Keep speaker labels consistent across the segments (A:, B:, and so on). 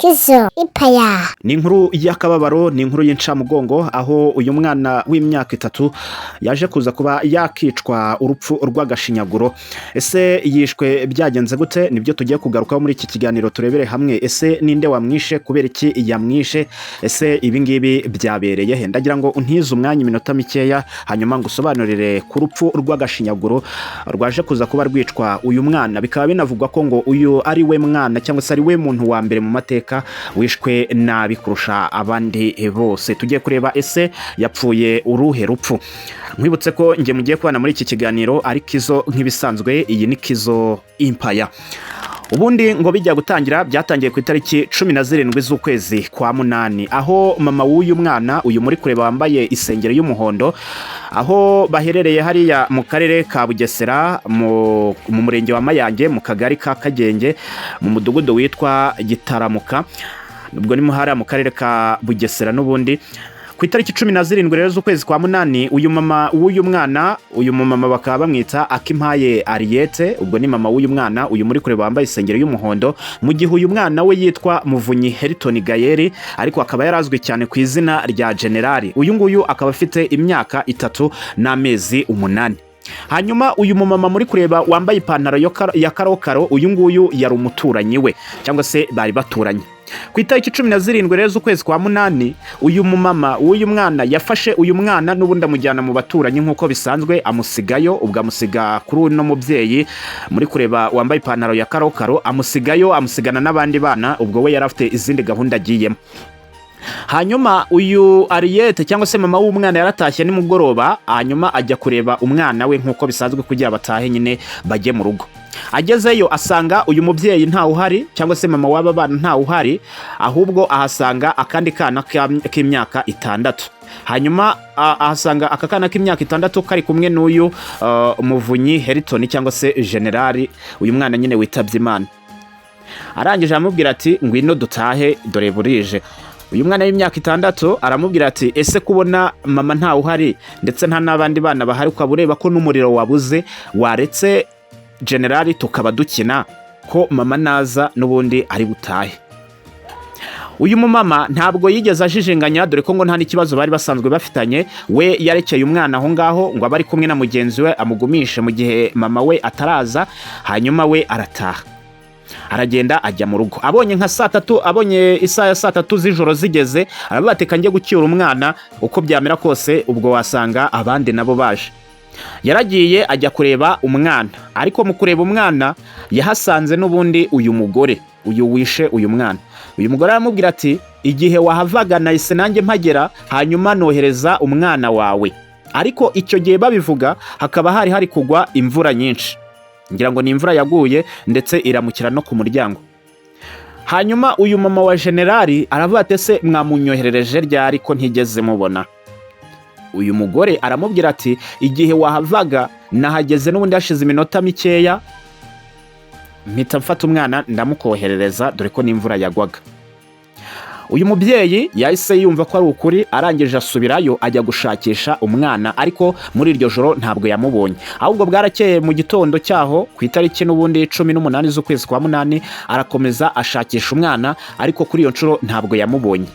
A: kizo ipaya.
B: Ni inkuru y'akababaro, ni inkuru y'incamugongo, aho uyu mwana w'imyaka 3 yaje kuza kuba yakicwa urupfu rw'agashinyaguro. Ese yishwe byagenze gute? Nibyo tugiye kugarukaho muri iki kiganiro, turebere hamwe. Ese ninde wamwishe, kubera iki yamwishe? Ese ibi ngibi byabereye he? Ndagira ngo untize umwanya iminota mikeya, hanyuma ngusobanurire ku rupfu rw'agashinyaguro rwaje kuza kuba rwicwa uyu mwana. Bikaba binavugwa ko ngo uyu ari we mwana cyangwa se ari we muntu wa mbere mu mateka wishwe nabi kurusha abandi bose. Tugiye kureba ese yapfuye uruhe rupfu. Nkwibutse ko nge mugiye kubana muri iki kiganiro ari Kizo nk'ibisanzwe. Iyi ni Kizo Empire. Ubundi ngo bijya gutangira, byatangiye ku itariki 17 z'ukwezi kwa munani, aho mama w'uyu mwana, uyu muri kureba wambaye isengero y'umuhondo, aho baherereye hariya mu karere ka Bugesera, mu murenge wa Mayange, mu kagari ka Kagenge, mu mudugudu witwa Gitaramuka. Ubwo ni muhara mu karere ka Bugesera. N'ubundi ku itariki 17 rero z'ukwezi kwa munani, uyu mama w'uyu mwana, uyu mama bakaba bamwita Akimpaye Ariete. Ubwo ni mama w'uyu mwana, uyu muri kureba wambaye isengero y'umuhondo, mu gihe uyu mwana we yitwa Muvunyi Heriton Gayeri, ariko akaba yarazwi cyane ku izina rya Generali. Uyu nguyu akaba afite imyaka 3 n'amezi 8. Hanyuma uyu mama muri kureba wambaye ipantaro ya karokaro, uyu nguyu yari umuturanyi we, cyangwa se bari baturanye. Ku itariki 17 rero z'ukwezi kwa munani, uyu mama w'uyu mwana yafashe uyu mwana n'ubundi amujyana mu baturanyi nk'uko bisanzwe, amusigayo. Ubwo amusiga kuri uno mubyeyi muri kureba wambaye ipantaro ya karokaro, amusigayo, amusigana n'abandi bana. Ubwo we yari afite izindi gahunda agiyemo. Hanyuma uyu Ariete cyangwa se mama w'umwana yaratashye nimugoroba, hanyuma ajya kureba umwana we nk'uko bisanzwe kugira batahe nyine bajye mu rugo. Agezeyo asanga uyu mubyeyi ntawe uhari, cyangwa se mama w'aba bana ntawe uhari, ahubwo ahasanga akandi kana k'imyaka 6. Hanyuma ahasanga aka kana k'imyaka 6 kari kumwe n'uyu Muvunyi Heriton cyangwa se Generali, uyu mwana nyine witabye Imana. Arangije amubwira ati ngwino dutahe dore burije. Uyu mwana w'imyaka 6 aramubwira ati ese kubona mama ntawe uhari ndetse nta n'abandi bana bahari, ukaba ureba ko n'umuriro wabuze, waretse Generali tukaba dukina, ko mama naza n'ubundi ari butahe. Uyu mumama ntabwo yigeze ajijinganya, dore ko ngo nta n'ikibazo bari basanzwe bafitanye. We yarekeye umwana aho ngaho ngo abari kumwe na mugenzi we amugumishe mu gihe mama we ataraza, hanyuma we arataha. Aragenda ajya mu rugo. Abonye nka 3, abonye isaha ya 3 z'ijoro zigeze, arabateka njye gucyura umwana uko byamera kose, ubwo wasanga abandi nabo baje. Yaragiye ajya kureba umwana, ariko mu kureba umwana yahasanze n'ubundi uyu mugore, uyu wishe uyu mwana. Uyu mugore aramubwira ati igihe wahavaga nahise nanjye mpagera, hanyuma nohereza umwana wawe. Ariko icyo gihe babivuga hakaba hari kugwa imvura nyinshi, ngira ngo ni imvura yaguye ndetse iramukira no ku muryango. Hanyuma uyu mama wa Generali aravuga ati ese mwamunyoherereje ryari ko ntigeze mubona? Uyu mugore aramubwira ati igihe wahavaga nahageze n'ubundi hashize iminota mikeya, mpita mfata umwana ndamukoherereza dore ko n'imvura yagwaga. Uyu mubyeyi yahise yumva ko ari ukuri, arangije asubirayo ajya gushakisha umwana, ariko muri iryo joro ntabwo yamubonye. Ahubwo bwarakeye mu gitondo cyaho ku itariki n'ubundi 18 z'ukwezi kwa munani, arakomeza ashakisha umwana, ariko kuri iyo nshuro ntabwo yamubonye.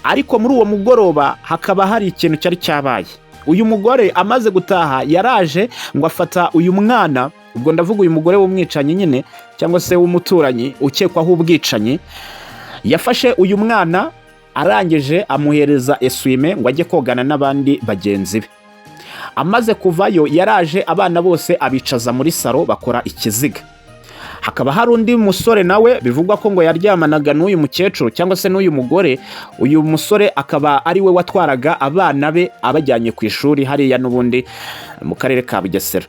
B: Ariko muri uwo mugoroba hakaba hari ikintu cyari cyabaye. Uyu mugore amaze gutaha yaraje ngo afata uyu mwana, ubwo ndavuga uyu mugore w'umwicanyi nyine cyangwa se w'umuturanyi ukekwaho ubwicanyi. Yafashe uyu mwana arangije amuhereza eswime ngo ajye kogana n'abandi bagenzi be. Amaze kuvayo yaraje abana bose abicaza muri saro bakora ikiziga. Hakaba hari undi musore nawe bivugwa ko ngo yaryamanaga n'uyu mukecuru cyangwa se n'uyu mugore. Uyu musore akaba ari we watwaraga abana be abajyanye ku ishuri hariya n'ubundi mu karere ka Bugesera.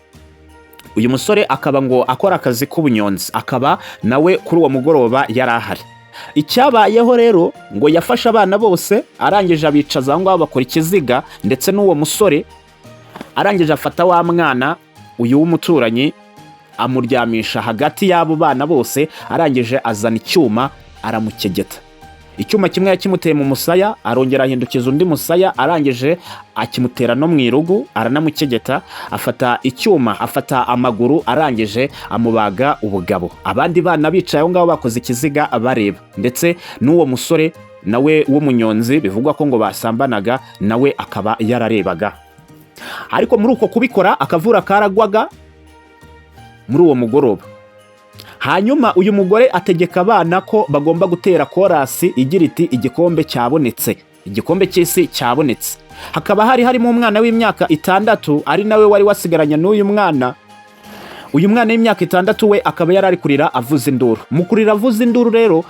B: Uyu musore akaba ngo akora akazi k'ubunyonzi, akaba nawe kuri uwo mugoroba yari ahari. Icyabayeho rero ngo yafashe abana bose arangije abicaza aho ngaho bakora ikiziga, ndetse n'uwo musore arangije afata wa mwana uyu w'umuturanyi amuryamisha hagati y'abo bana bose, arangije azana icyuma aramukegeta. icyuma kimwe yakimuteye mu musaya, arongera ahindukiza undi musaya, arangije akimutera no mu irugu, aranamukegeta, afata icyuma, afata amaguru, arangije amubaga ubugabo. Abandi bana bicaye aho ngaho bakoze ikiziga bareba, ndetse n'uwo musore nawe w'umunyonzi bivugwa ko ngo basambanaga nawe akaba yararebaga. Ariko muri uko kubikora akavura karagwaga muri uwo mugoroba. Hanyuma uyu mugore ategeka abana ko bagomba gutera korasi igira iti igikombe cyabonetse, igikombe cy'isi cyabonetse. Hakaba harimo umwana w'imyaka 6 ari nawe wari wasigaranye n'uyu mwana. Uyu mwana w'imyaka 6 we akaba yarari kurira avuza induru. Mu kurira avuza induru rero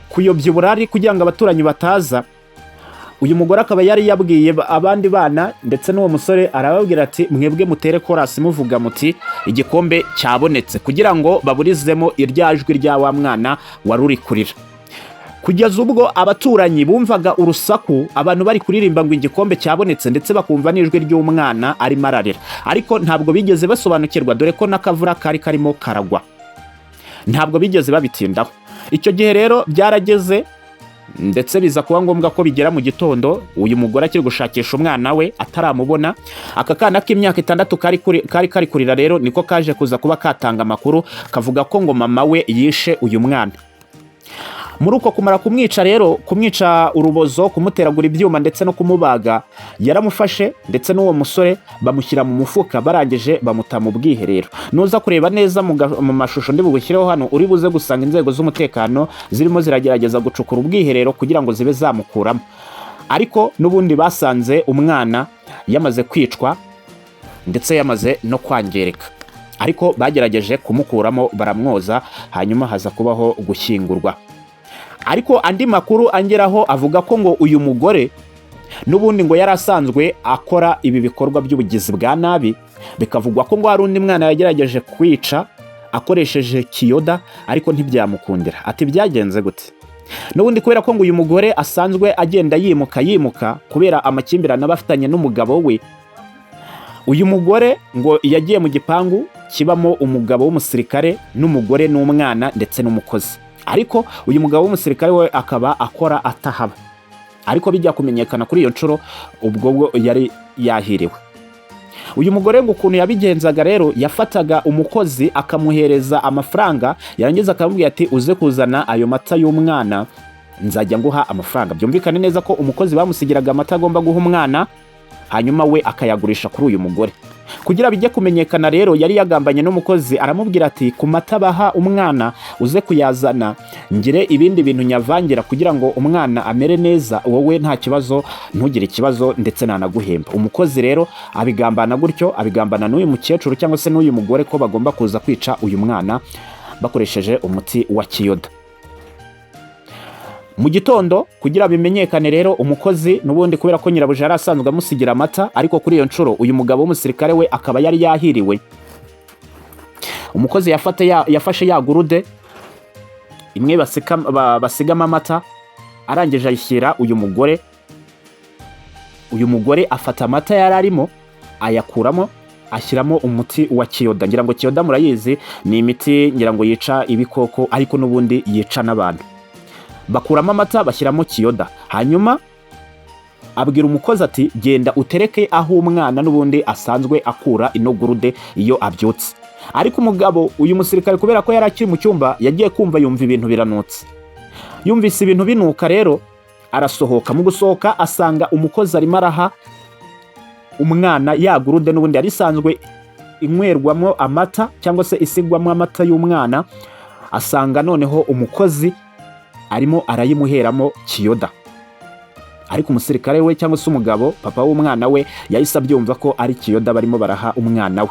B: kuyobya uburari kugira ngo abaturanyi bataza, uyu mugore akaba yari yabwiye abandi bana ndetse n'uwo musore, arababwira ati mwebwe mutere korasi muvuga muti igikombe cyabonetse, kugira ngo baburizemo iryajwi rya wa mwana wari uri kurira. Kugeza ubwo abaturanyi bumvaga urusaku, abantu bari kuririmba ngo igikombe cyabonetse, ndetse bakumva n'ijwi ry'umwana arimo ararira, ariko ntabwo bigeze basobanukirwa, dore ko n'akavura kari karimo karagwa. Ntabwo bigeze babitindaho. Icyo gihe rero byarageze, ndetse biza kuba ngombwa ko bigera mu gitondo, uyu mugore akiri gushakisha umwana we ataramubona. Aka kana k'imyaka 6 kari kurira rero niko kaje kuza kuba katanga amakuru, kavuga ko ngo mama we yishe uyu mwana. Muri uko kumara kumwica rero, kumwica urubozo, kumuteragura ibyuma ndetse no kumubaga, yaramufashe ndetse n'uwo musore bamushyira mu mufuka, barangije bamuta mu bwiherero. Nuza kureba neza mu mashusho ndi bugushyireho hano, uri buze gusanga inzego z'umutekano zirimo ziragerageza gucukura ubwiherero kugira ngo zibe zamukuramo. Ariko n'ubundi basanze umwana yamaze kwicwa ndetse yamaze no kwangirika. Ariko bagerageje kumukuramo, baramwoza, hanyuma haza kubaho gushyingurwa. Ariko andi makuru angeraho avuga ko ngo uyu mugore n'ubundi ngo yari asanzwe akora ibi bikorwa by'ubugizi bwa nabi, bikavugwa ko ngo hari undi mwana yagerageje kwica akoresheje kiyoda, ariko ntibyamukundira. Ati byagenze gute? N'ubundi kubera ko ngo uyu mugore asanzwe agenda yimuka kubera amakimbirane abafitanye n'umugabo we, uyu mugore ngo yagiye mu gipangu kibamo umugabo w'umusirikare n'umugore n'umwana ndetse n'umukozi. Ariko uyu mugabo w'umusirikare we akaba akora atahaba. Ariko bijya kumenyekana kuri iyo nshuro ubwo yari yahiriwe. Uyu mugore ngo ukuntu yabigenzaga rero, yafataga umukozi akamuhereza amafaranga, yarangiza akamubwira ati uze kuzana ayo mata y'umwana nzajya nguha amafaranga. Byumvikane neza ko umukozi bamusigiraga amata agomba guha umwana, hanyuma we akayagurisha kuri uyu mugore. Kugira bijye kumenyekana rero, yari yagambanye n'umukozi, aramubwira ati ku mata baha umwana uze kuyazana, ngire ibindi bintu nyavangira kugira ngo umwana amere neza, wowe nta kibazo, ntugire ikibazo, ndetse nanaguhemba. Umukozi rero abigambana gutyo, abigambana n'uyu mukecuru cyangwa se n'uyu mugore ko bagomba kuza kwica uyu mwana bakoresheje umuti wa kiyoda. Mu gitondo kugira bimenyekane rero, umukozi n'ubundi kubera ko nyirabuja yari asanzwe amusigira amata, ariko kuri iyo nshuro uyu mugabo w'umusirikare we akaba yari yahiriwe. Umukozi yafashe ya gurude imwe basigamo amata, arangije ayishyira uyu mugore. Uyu mugore afata amata yari arimo, ayakuramo, ashyiramo umuti wa kiyoda. Ngira ngo kiyoda murayizi, ni imiti ngira ngo yica ibikoko, ariko n'ubundi yica n'abantu. Bakuramo amata bashyiramo kiyoda, hanyuma abwira umukozi ati genda utereke aho umwana n'ubundi asanzwe akura ino gurude iyo abyutse. Ariko umugabo uyu musirikare kubera ko yari akiri mu cyumba, yagiye kumva yumva ibintu biranutse. Yumvise ibintu binuka rero arasohoka. Mu gusohoka asanga umukozi arimo araha umwana ya gurude n'ubundi yari isanzwe inywerwamo amata cyangwa se isigwamo amata y'umwana. Asanga noneho umukozi arimo arayimuheramo kiyoda. Ariko umusirikare we cyangwa se umugabo papa w'umwana we yahise abyumva ko ari kiyoda barimo baraha umwana we.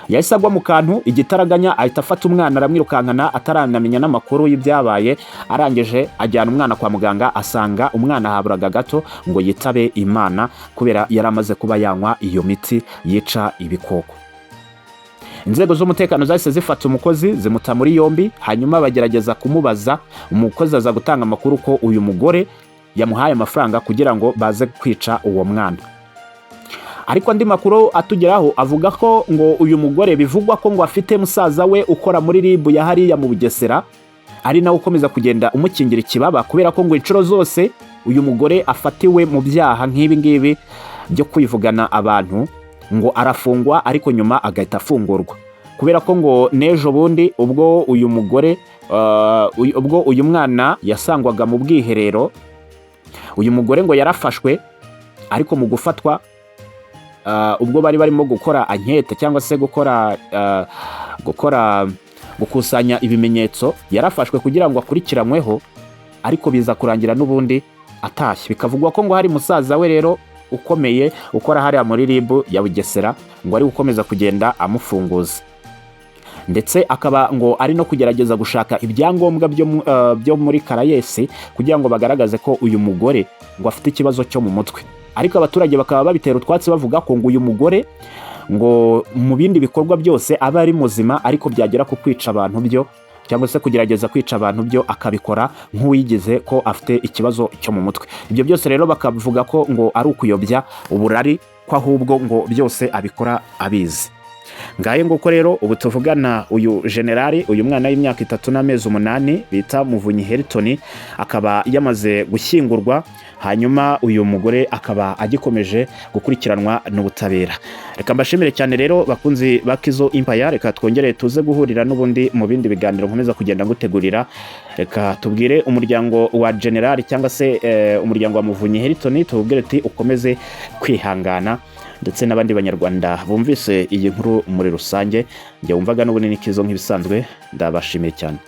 B: Yahise agwa mu kantu igitaraganya, ahita afata umwana aramwirukankana ataranamenya n'amakuru y'ibyabaye. Arangije ajyana umwana kwa muganga, asanga umwana haburaga gato ngo yitabe Imana kubera yari amaze kuba yanywa iyo miti yica ibikoko. Inzego z'umutekano zahise zifata umukozi zimuta muri yombi, hanyuma bagerageza kumubaza. Umukozi aza gutanga amakuru ko uyu mugore yamuhaye amafaranga kugira ngo baze kwica uwo mwana. Ariko andi makuru atugeraho avuga ko ngo uyu mugore bivugwa ko ngo afite musaza we ukora muri RIB ya hariya mu Bugesera, ari nawe ukomeza kugenda umukingira ikibaba, kubera ko ngo inshuro zose uyu mugore afatiwe mu byaha nk'ibi ngibi byo kwivugana abantu, ngo arafungwa ariko nyuma agahita afungurwa, kubera ko ngo n'ejo bundi ubwo uyu mugore ubwo uyu mwana yasangwaga mu bwiherero, uyu mugore ngo yarafashwe, ariko mu gufatwa ubwo bari barimo gukora ankete cyangwa se gukusanya ibimenyetso, yarafashwe kugira ngo akurikiranyweho, ariko biza kurangira n'ubundi atashye. Bikavugwa ko ngo hari musaza we rero ukomeye ukora hariya muri RIB ya Bugesera, ngo ari gukomeza kugenda amufunguza, ndetse akaba ngo ari no kugerageza gushaka ibyangombwa byo muri Karayesi kugira ngo bagaragaze ko uyu mugore ngo afite ikibazo cyo mu mutwe. Ariko abaturage bakaba babitera utwatsi bavuga ko ngo uyu mugore ngo mu bindi bikorwa byose aba ari muzima, ariko byagera ku kwica abantu byo cyangwa se kugerageza kwica abantu byo akabikora nk'uwigize ko afite ikibazo cyo mu mutwe. Ibyo byose rero bakavuga ko ngo ari ukuyobya uburari, ko ahubwo ngo byose abikora abizi. Ngaye nguko rero ubu tuvugana uyu generali, uyu mwana w'imyaka 3 n'amezi 8 bita Muvunyi Hilton, akaba yamaze gushyingurwa, hanyuma uyu mugore akaba agikomeje gukurikiranwa n'ubutabera. Reka mbashimire cyane rero bakunzi ba Kizo Empire, reka twongere tuze guhurira n'ubundi mu bindi biganiro nkomeza kugenda ngutegurira. Reka tubwire umuryango wa generali cyangwa se umuryango wa Muvunyi Hilton, tubwire ati ukomeze kwihangana, ndetse n'abandi banyarwanda bumvise iyi nkuru muri rusange. Njye wumvaga n'ubunini Kizo nk'ibisanzwe, ndabashimiye cyane.